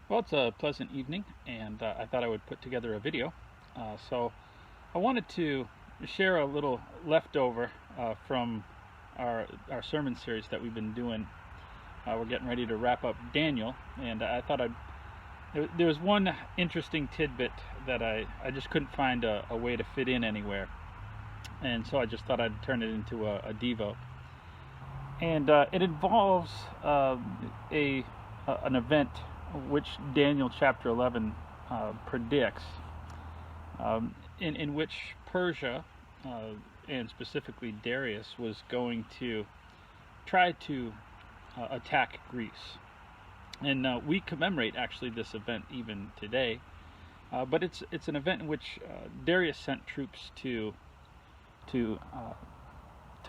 Well, it's a pleasant evening, and I thought I would put together a video. So I wanted to share a little leftover from our sermon series that we've been doing. We're getting ready to wrap up Daniel, and I thought there was one interesting tidbit that I just couldn't find a way to fit in anywhere, and so I just thought I'd turn it into a Devo. And it involves an event which Daniel chapter 11 predicts, in which Persia, and specifically Darius, was going to try to attack Greece. And we commemorate actually this event even today, but it's an event in which Darius sent troops to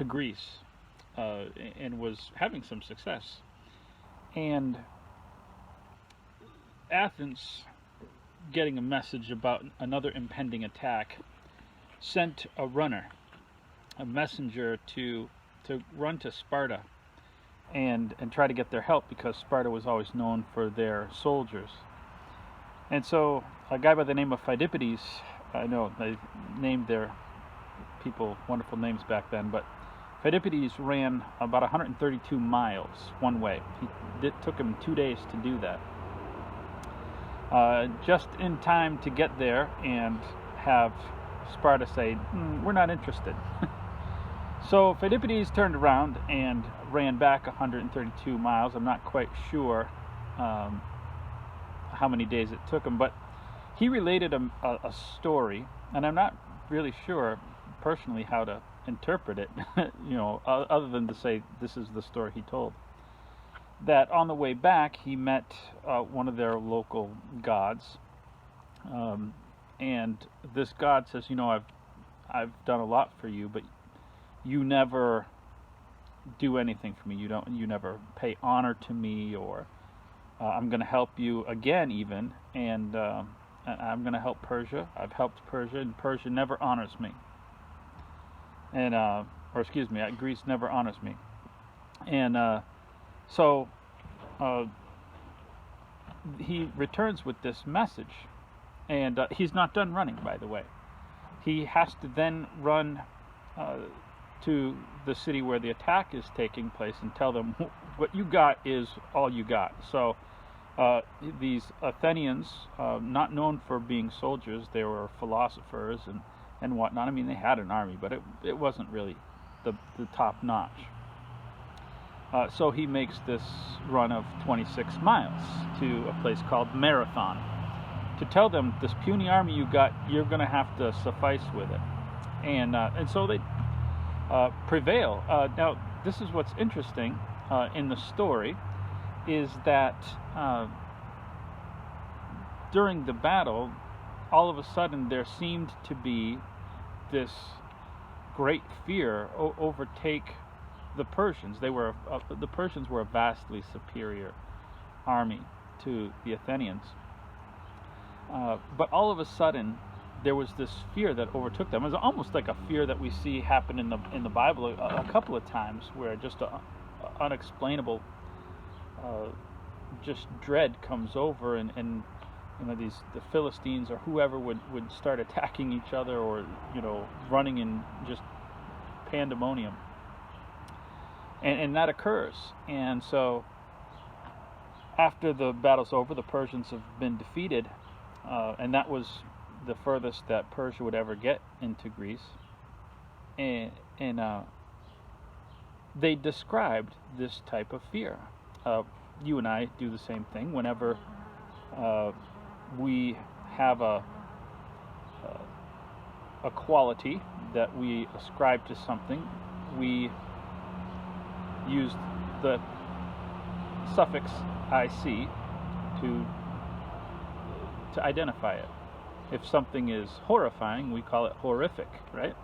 Greece, and was having some success. And Athens, getting a message about another impending attack, sent a messenger to run to Sparta and try to get their help, because Sparta was always known for their soldiers. And so a guy by the name of Phidippides, I know they named their people wonderful names back then, but Phidippides ran about 132 miles one way. It took him 2 days to do that. Just in time to get there and have Sparta say, we're not interested. So Phidippides turned around and ran back 132 miles. I'm not quite sure how many days it took him, but he related a story, and I'm not really sure personally how to interpret it, other than to say this is the story he told. That on the way back he met one of their local gods, and this god says, I've done a lot for you, but you never do anything for me. You never pay honor to me, or I'm going to help you again even, and I'm going to help Persia. I've helped Persia, and Persia never honors me. And Greece never honors me. And so he returns with this message, and he's not done running, by the way. He has to then run to the city where the attack is taking place and tell them, what you got is all you got. So these Athenians, not known for being soldiers, they were philosophers and whatnot. I mean, they had an army, but it wasn't really the top notch. So he makes this run of 26 miles to a place called Marathon to tell them, this puny army you got, you're going to have to suffice with it. And so they prevail. Now, this is what's interesting in the story, is that during the battle, all of a sudden there seemed to be this great fear overtake the Persians. The Persians were a vastly superior army to the Athenians, but all of a sudden there was this fear that overtook them. It was almost like a fear that we see happen in the Bible a couple of times, where just a unexplainable just dread comes over, and the Philistines or whoever would start attacking each other, or running in just pandemonium, and that occurs. And so after the battle's over, the Persians have been defeated, and that was the furthest that Persia would ever get into Greece. And they described this type of fear. You and I do the same thing whenever we have a quality that we ascribe to something. We use the suffix "ic" to identify it. If something is horrifying, we call it horrific, right?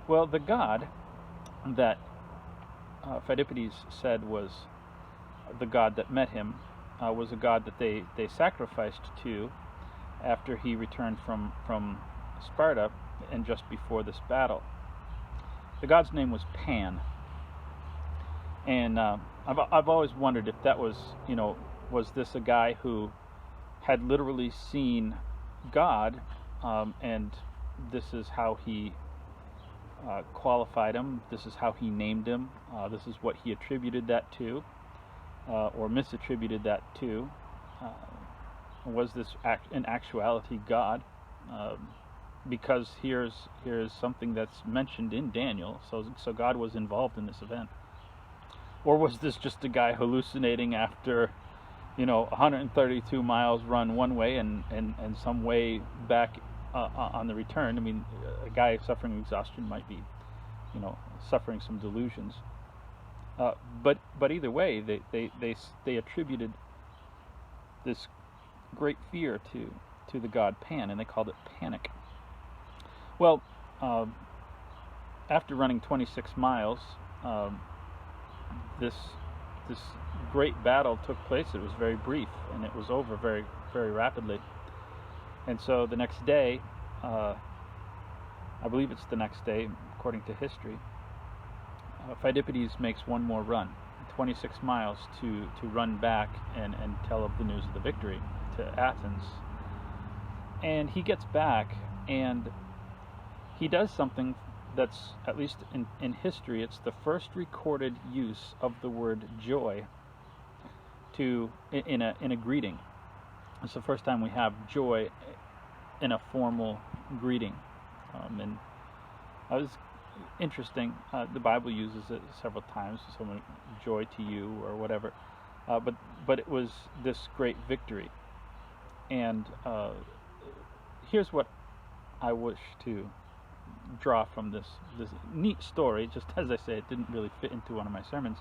Well, the god that Phidippides said was the god that met him was a god that they sacrificed to after he returned from Sparta and just before this battle. The god's name was Pan, and I've always wondered if that was was this a guy who had literally seen God, and this is how he qualified him. This is how he named him. This is what he attributed that to, or misattributed that to. Was this in actuality God? Because here's something that's mentioned in Daniel. So God was involved in this event, or was this just a guy hallucinating after 132 miles run one way and some way back on the return? I mean, a guy suffering exhaustion might be suffering some delusions. But either way, they attributed this great fear to the god Pan, and they called it panic. Well, after running 26 miles, this great battle took place. It was very brief, and it was over very, very rapidly. And so the next day, I believe it's the next day, according to history, Pheidippides makes one more run, 26 miles, to run back and tell of the news of the victory to Athens. And he gets back, and he does something that's, at least in history, it's the first recorded use of the word joy in a greeting. It's the first time we have joy in a formal greeting. And it was interesting. The Bible uses it several times, someone joy to you or whatever. But it was this great victory. And here's what I wish to draw from this neat story. Just as I say, it didn't really fit into one of my sermons.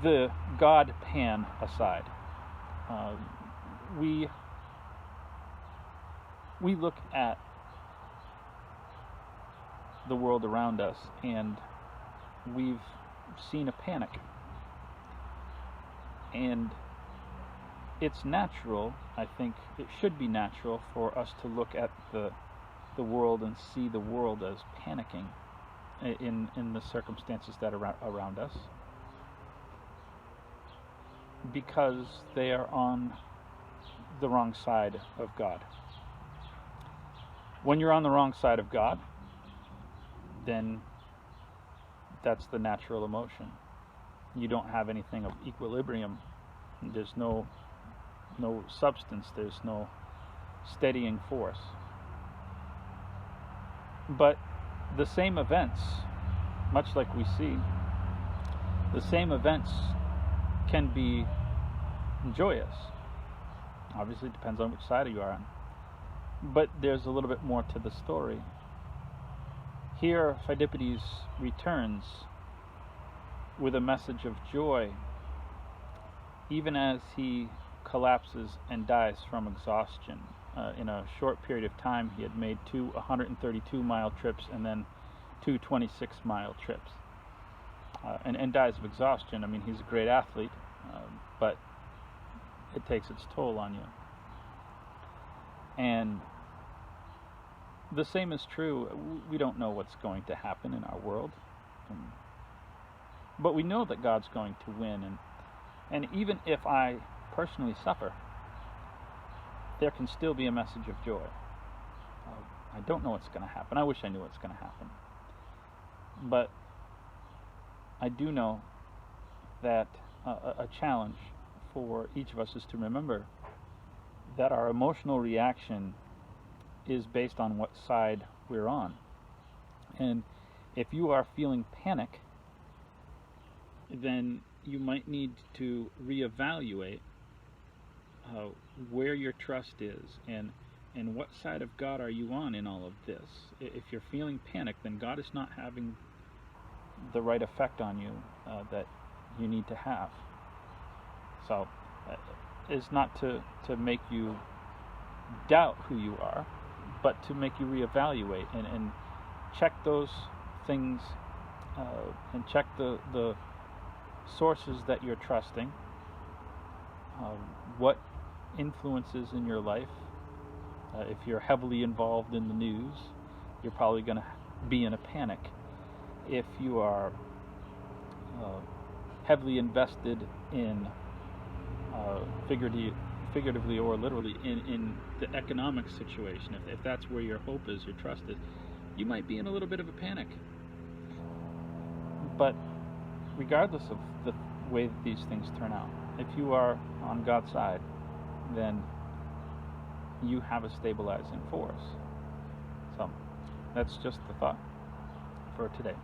The god Pan aside, we look at the world around us, and we've seen a panic, and it's natural, I think it should be natural, for us to look at the world and see the world as panicking in the circumstances that are around us, because they are on the wrong side of God. When you're on the wrong side of God, then that's the natural emotion. You don't have anything of equilibrium. There's no substance, there's no steadying force. But the same events, much like we see, the same events can be joyous. Obviously, it depends on which side you are on. But there's a little bit more to the story. Here, Pheidippides returns with a message of joy, even as he collapses and dies from exhaustion. In a short period of time, he had made 2 132-mile trips and then 2 26-mile trips, and dies of exhaustion. I mean, he's a great athlete, but it takes its toll on you. And the same is true. We don't know what's going to happen in our world, but we know that God's going to win. And even if I personally suffer, there can still be a message of joy. I don't know what's going to happen. I wish I knew what's going to happen. But I do know that a challenge for each of us is to remember that our emotional reaction is based on what side we're on. And if you are feeling panic, then you might need to reevaluate where your trust is and what side of God are you on in all of this. If you're feeling panic, then God is not having the right effect on you that you need to have. So it's not to make you doubt who you are, but to make you reevaluate and check those things, and check the sources that you're trusting, what influences in your life. If you're heavily involved in the news, you're probably going to be in a panic. If you are heavily invested in figuratively or literally, in the economic situation, if that's where your hope is, your trust is, you might be in a little bit of a panic. But regardless of the way that these things turn out, if you are on God's side, then you have a stabilizing force. So that's just the thought for today.